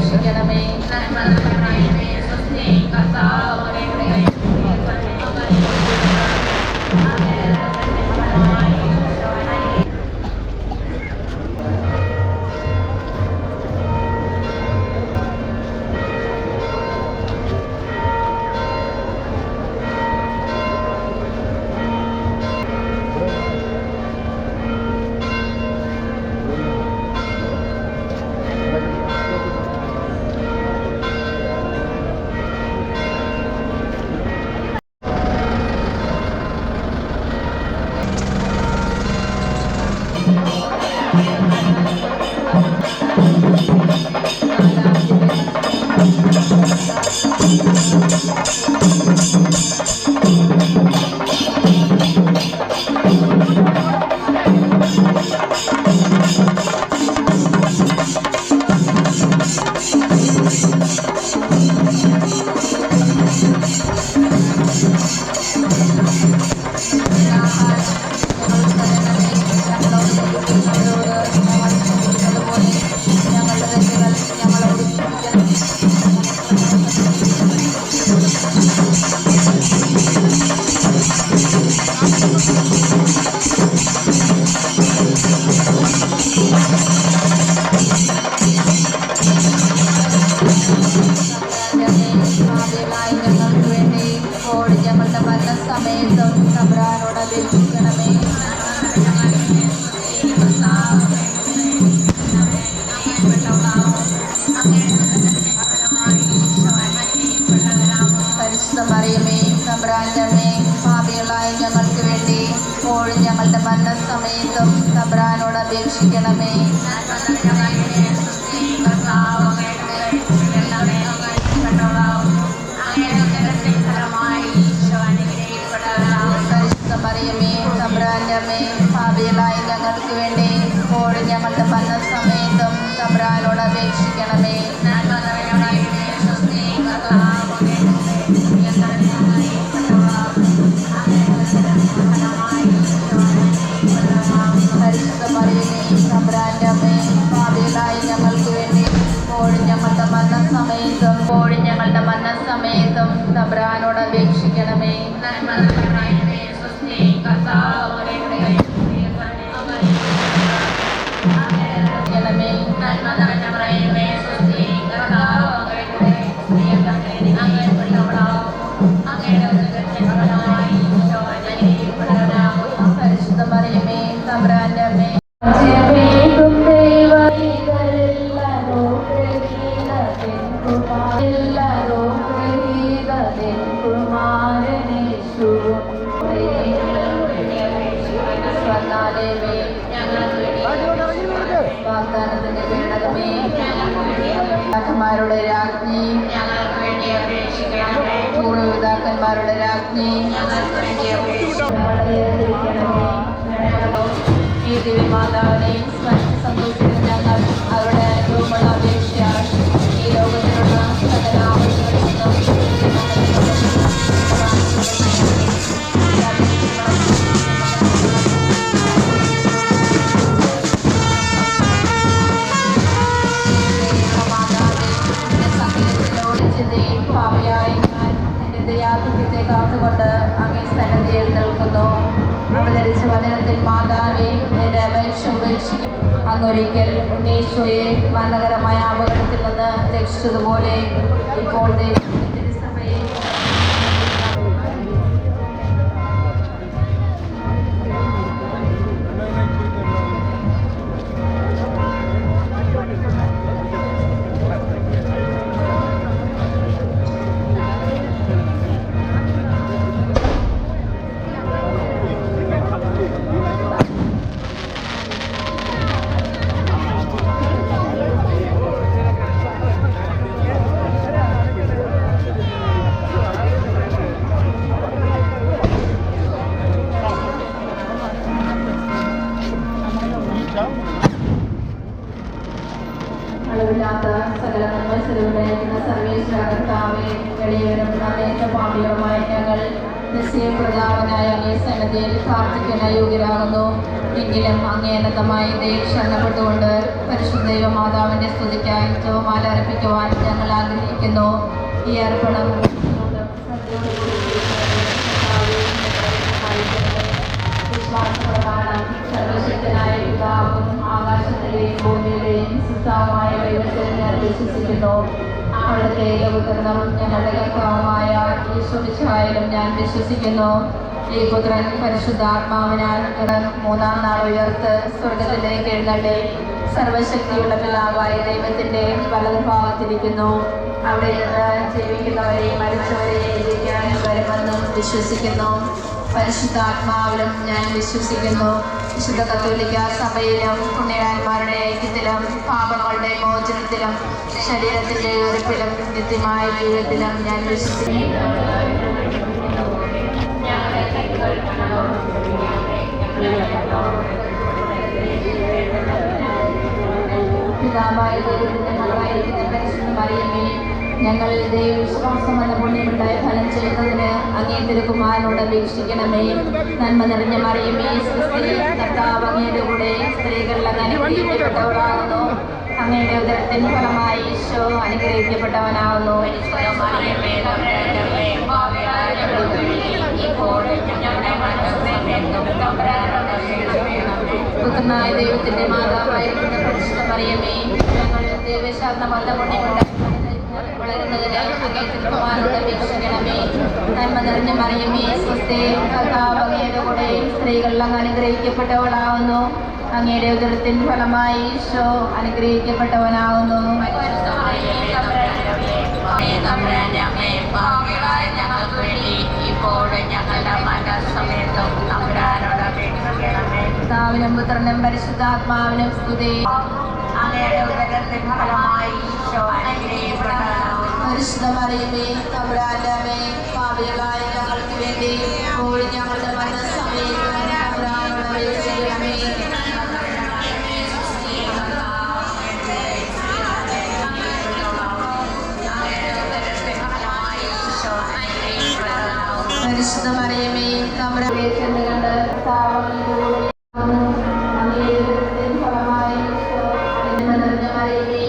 അപേക്ഷിക്കണമേ. ഞങ്ങളുടെ മരണസമയത്തും തമ്പുരാനോട് അപേക്ഷിക്കണമേ. മറിയമേ തമ്പുരാന്റെ അമ്മേ, പാപികളായ ഞങ്ങൾക്ക് വേണ്ടി ഇപ്പോഴും ഞങ്ങളുടെ മരണസമയത്തും തമ്പുരാനോട് അപേക്ഷിക്കണമേ. ഞങ്ങളുടെ മരണസമയത്തും തമ്പുരാനോട് അപേക്ഷിക്കണമേ. വാഗ്ദാനത്തിന്റെ പേടകമേ, പിതാക്കന്മാരുടെ രാജ്ഞി, പൂർവ്വപിതാക്കന്മാരുടെ രാജ്ഞി, ഈ ദിവ്യമാതാവിനെ സന്തോഷിക്കുന്ന ഞങ്ങൾ അവരുടെ രൂപമുള്ള അപേക്ഷ ഈ ലോകത്തിലുള്ള സകല ആവശ്യങ്ങളും കാത്തുകൊണ്ട് അങ്ങേ സ്ഥലത്തിൽ നിൽക്കുന്നു. അവതരിച്ച വചനത്തിൽ മാതാവേ, എന്റെ അപേക്ഷ ഉപേക്ഷിക്കും. അങ്ങൊരിക്കൽ ഉണ്ണീശോയെ മരണകരമായ അപകടത്തിൽ നിന്ന് രക്ഷിച്ചതുപോലെ ഇപ്പോൾ തിരുസഭയെ അളവില്ലാത്ത സകല നന്മസരവുണ്ടായിരുന്ന സർവേശ്വര കർത്താവേ, എളിയവരും പാപികളുമായ ഞങ്ങൾ നിശ്ചയപ്രധാവനായ അങ്ങേ സന്നദ്ധയിൽ പ്രാർത്ഥിക്കുന്ന യോഗ്യരാകുന്നു. എങ്കിലും അങ്ങേ അനന്തമായ ശരണപ്പെട്ടുകൊണ്ട് പരിശുദ്ധ ദൈവമാതാവിന്റെ സ്തുതിക്കായി ജപമാല അർപ്പിക്കുവാൻ ഞങ്ങൾ ആഗ്രഹിക്കുന്നു. ഈ അർപ്പണം വിശ്വാസപ്രമാണം സർവശക്തനായ പിതാവും ആകാശത്തിലെയും ഭൂമിയിലെയും സൃഷ്ടാവുമായ ദൈവത്തിൽ ഞാൻ വിശ്വസിക്കുന്നു. അവിടുത്തെ ഏകപുത്രനും ഞങ്ങളുടെ കർത്താവുമായ യേശുമിശിഹായിലും ഞാൻ വിശ്വസിക്കുന്നു. ഈ പുത്രൻ പരിശുദ്ധാത്മാവിനാൽ മൂന്നാം നാൾ ഉയർത്ത് സ്വർഗത്തിലേക്ക് എഴുന്നള്ളി സർവശക്തിയുള്ള പിതാവായ ദൈവത്തിന്റെ വലതുഭാഗത്തിരിക്കുന്നു. അവിടെ നിന്ന് ജീവിക്കുന്നവരെയും മരിച്ചവരെയും വിധിക്കാൻ വരുമെന്നും വിശ്വസിക്കുന്നു. പരിശുദ്ധാത്മാവിലും ഞാൻ വിശ്വസിക്കുന്നു. വിശുദ്ധ കത്തോലിക്ക സഭയിലും പുണ്യവാന്മാരുടെ ഐക്യത്തിലും പാപങ്ങളുടെ മോചനത്തിലും ശരീരത്തിന്റെ ഉറപ്പിലും നിത്യമായ ജീവിതത്തിലും ഞാൻ വിശ്വസിക്കുന്നു. പിതാവായ ദൈവത്തിന്റെ മകളായിരിക്കുന്ന പരിശുദ്ധ മറിയമേ, ഞങ്ങൾ ദൈവവിശ്വാസം എന്ന പുണ്യമുണ്ടായ ഫലം ചെയ്യുന്നതിന് അങ്ങേ തിരുകുമാരനോട് അപേക്ഷിക്കണമേ. നന്മ നിറഞ്ഞ മറിയമേ, സ്വസ്തി, കർത്താവ് അങ്ങയുടെ കൂടെ സ്ത്രീകളിൽ അങ്ങ് അനുഗ്രഹിക്കപ്പെട്ടവളാകുന്നു. അങ്ങയുടെ ഉദരത്തിന് ഫലമായി ഈശോ അനുഗ്രഹിക്കപ്പെട്ടവനാകുന്നു. പുത്രനായ ദൈവത്തിന്റെ മാതാവായിരിക്കുന്ന പരിശുദ്ധ മറിയമേ, ഞങ്ങൾ ദൈവശാസ്ത്രം വന്ന പുണ്യമുണ്ടായി വളരുന്നതിന് അങ്ങേ തിരുകുമാരനോട് അപേക്ഷിക്കണമേ. നന്മ നിറഞ്ഞ മറിയമേ, സ്വസ്തി, കർത്താവ് അങ്ങയുടെ കൂടെ സ്ത്രീകളിൽ അങ്ങ് അനുഗ്രഹിക്കപ്പെട്ടവളാകുന്നു. അങ്ങയുടെ ഉദരത്തിൻ ഫലമായി ഈശോ അനുഗ്രഹിക്കപ്പെട്ടവനാകുന്നു. പിതാവിനും പുത്രനും പരിശുദ്ധാത്മാവിനും സ്തുതി. പരിശുദ്ധ മറിയമേ, തമ്പുരാന്റെ അമ്മേ, പാപികളായ ഞങ്ങൾക്ക് വേണ്ടി ഇപ്പോഴും ഞങ്ങളുടെ മരണസമയത്തും തമ്പുരാനോട് അപേക്ഷിക്കണമേ. പരിശുദ്ധ മറിയമേ, തമ്പുരാന്റെ കണ്ട് ഫലമായി നിറഞ്ഞ മറിയമേ,